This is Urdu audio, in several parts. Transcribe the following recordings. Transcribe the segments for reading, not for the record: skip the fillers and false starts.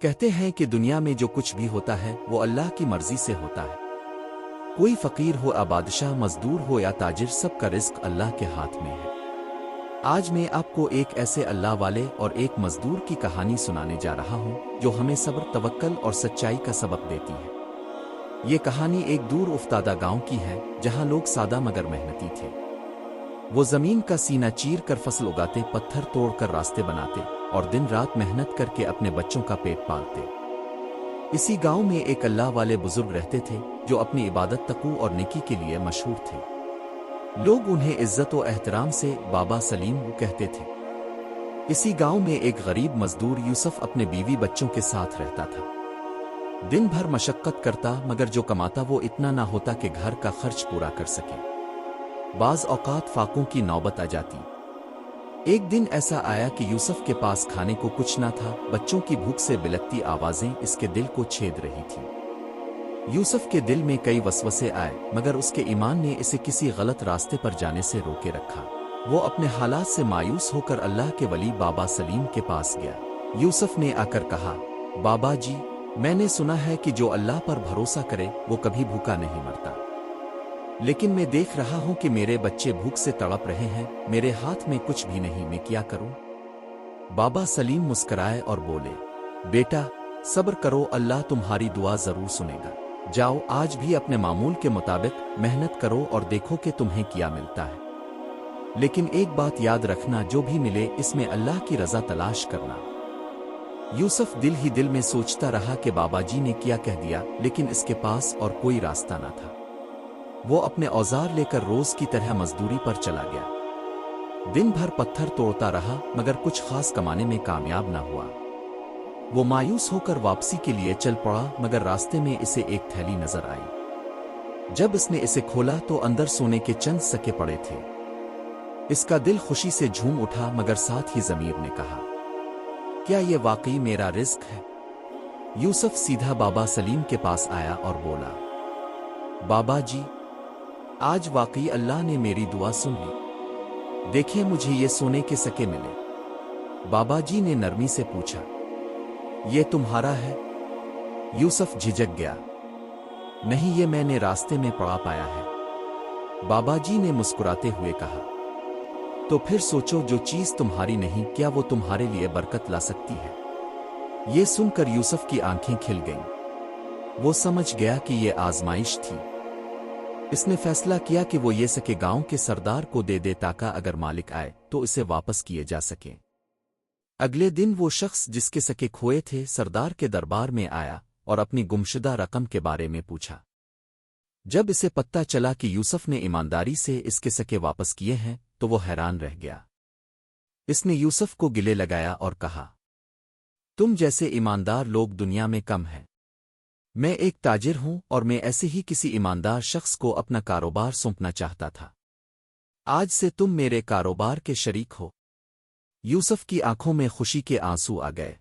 کہتے ہیں کہ دنیا میں جو کچھ بھی ہوتا ہے وہ اللہ کی مرضی سے ہوتا ہے۔ کوئی فقیر ہو یا بادشاہ، مزدور ہو یا تاجر، سب کا رزق اللہ کے ہاتھ میں ہے۔ آج میں آپ کو ایک ایسے اللہ والے اور ایک مزدور کی کہانی سنانے جا رہا ہوں جو ہمیں صبر، توکل اور سچائی کا سبق دیتی ہے۔ یہ کہانی ایک دور افتادہ گاؤں کی ہے جہاں لوگ سادہ مگر محنتی تھے۔ وہ زمین کا سینہ چیر کر فصل اگاتے، پتھر توڑ کر راستے بناتے اور دن رات محنت کر کے اپنے بچوں کا پیٹ پالتے۔ اسی گاؤں میں ایک اللہ والے بزرگ رہتے تھے جو اپنی عبادت، تقوی اور نیکی کے لیے مشہور تھے۔ لوگ انہیں عزت و احترام سے بابا سلیم کہتے تھے۔ اسی گاؤں میں ایک غریب مزدور یوسف اپنے بیوی بچوں کے ساتھ رہتا تھا۔ دن بھر مشقت کرتا مگر جو کماتا وہ اتنا نہ ہوتا کہ گھر کا خرچ پورا کر سکے۔ بعض اوقات فاقوں کی نوبت آ جاتی۔ ایک دن ایسا آیا کہ یوسف کے پاس کھانے کو کچھ نہ تھا۔ بچوں کی بھوک سے بلکتی آوازیں اس کے دل کو چھید رہی تھیں۔ یوسف کے دل میں کئی وسوسے آئے مگر اس کے ایمان نے اسے کسی غلط راستے پر جانے سے روکے رکھا۔ وہ اپنے حالات سے مایوس ہو کر اللہ کے ولی بابا سلیم کے پاس گیا۔ یوسف نے آ کر کہا، بابا جی، میں نے سنا ہے کہ جو اللہ پر بھروسہ کرے وہ کبھی بھوکا نہیں مرتا، لیکن میں دیکھ رہا ہوں کہ میرے بچے بھوک سے تڑپ رہے ہیں، میرے ہاتھ میں کچھ بھی نہیں، میں کیا کروں؟ بابا سلیم مسکرائے اور بولے، بیٹا صبر کرو، اللہ تمہاری دعا ضرور سنے گا۔ جاؤ آج بھی اپنے معمول کے مطابق محنت کرو اور دیکھو کہ تمہیں کیا ملتا ہے، لیکن ایک بات یاد رکھنا، جو بھی ملے اس میں اللہ کی رضا تلاش کرنا۔ یوسف دل ہی دل میں سوچتا رہا کہ بابا جی نے کیا کہہ دیا، لیکن اس کے پاس اور کوئی راستہ نہ تھا۔ وہ اپنے اوزار لے کر روز کی طرح مزدوری پر چلا گیا۔ دن بھر پتھر توڑتا رہا مگر کچھ خاص کمانے میں کامیاب نہ ہوا۔ وہ مایوس ہو کر واپسی کے لیے چل پڑا مگر راستے میں اسے ایک تھیلی نظر آئی۔ جب اس نے اسے کھولا تو اندر سونے کے چند سکے پڑے تھے۔ اس کا دل خوشی سے جھوم اٹھا مگر ساتھ ہی ضمیر نے کہا، کیا یہ واقعی میرا رزق ہے؟ یوسف سیدھا بابا سلیم کے پاس آیا اور بولا، بابا جی، آج واقعی اللہ نے میری دعا سن لی، دیکھیں مجھے یہ سونے کے سکے ملے۔ بابا جی نے نرمی سے پوچھا، یہ تمہارا ہے؟ یوسف جھجک گیا، نہیں، یہ میں نے راستے میں پڑا پایا ہے۔ بابا جی نے مسکراتے ہوئے کہا، تو پھر سوچو، جو چیز تمہاری نہیں کیا وہ تمہارے لیے برکت لا سکتی ہے؟ یہ سن کر یوسف کی آنکھیں کھل گئیں۔ وہ سمجھ گیا کہ یہ آزمائش تھی۔ اس نے فیصلہ کیا کہ وہ یہ سکے گاؤں کے سردار کو دے دے تاکہ اگر مالک آئے تو اسے واپس کیے جا سکیں۔ اگلے دن وہ شخص جس کے سکے کھوئے تھے سردار کے دربار میں آیا اور اپنی گمشدہ رقم کے بارے میں پوچھا۔ جب اسے پتہ چلا کہ یوسف نے ایمانداری سے اس کے سکے واپس کیے ہیں تو وہ حیران رہ گیا۔ اس نے یوسف کو گلے لگایا اور کہا، تم جیسے ایماندار لوگ دنیا میں کم ہیں۔ میں ایک تاجر ہوں اور میں ایسے ہی کسی ایماندار شخص کو اپنا کاروبار سونپنا چاہتا تھا۔ آج سے تم میرے کاروبار کے شریک ہو۔ یوسف کی آنکھوں میں خوشی کے آنسو آ گئے۔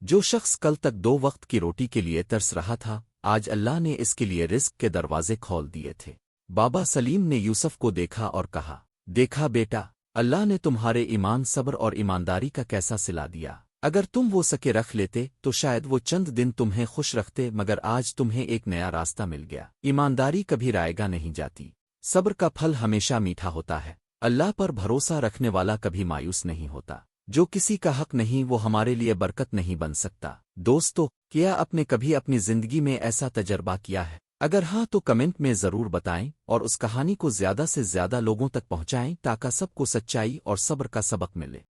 جو شخص کل تک 2 وقت کی روٹی کے لیے ترس رہا تھا، آج اللہ نے اس کے لیے رزق کے دروازے کھول دیے تھے۔ بابا سلیم نے یوسف کو دیکھا اور کہا، دیکھا بیٹا، اللہ نے تمہارے ایمان، صبر اور ایمانداری کا کیسا صلہ دیا۔ اگر تم وہ سکے رکھ لیتے تو شاید وہ چند دن تمہیں خوش رکھتے، مگر آج تمہیں ایک نیا راستہ مل گیا۔ ایمانداری کبھی رائیگاں نہیں جاتی، صبر کا پھل ہمیشہ میٹھا ہوتا ہے، اللہ پر بھروسہ رکھنے والا کبھی مایوس نہیں ہوتا۔ جو کسی کا حق نہیں وہ ہمارے لیے برکت نہیں بن سکتا۔ دوستو، کیا آپ نے کبھی اپنی زندگی میں ایسا تجربہ کیا ہے؟ اگر ہاں تو کمنٹ میں ضرور بتائیں اور اس کہانی کو زیادہ سے زیادہ لوگوں تک پہنچائیں تاکہ سب کو سچائی اور صبر کا سبق ملے۔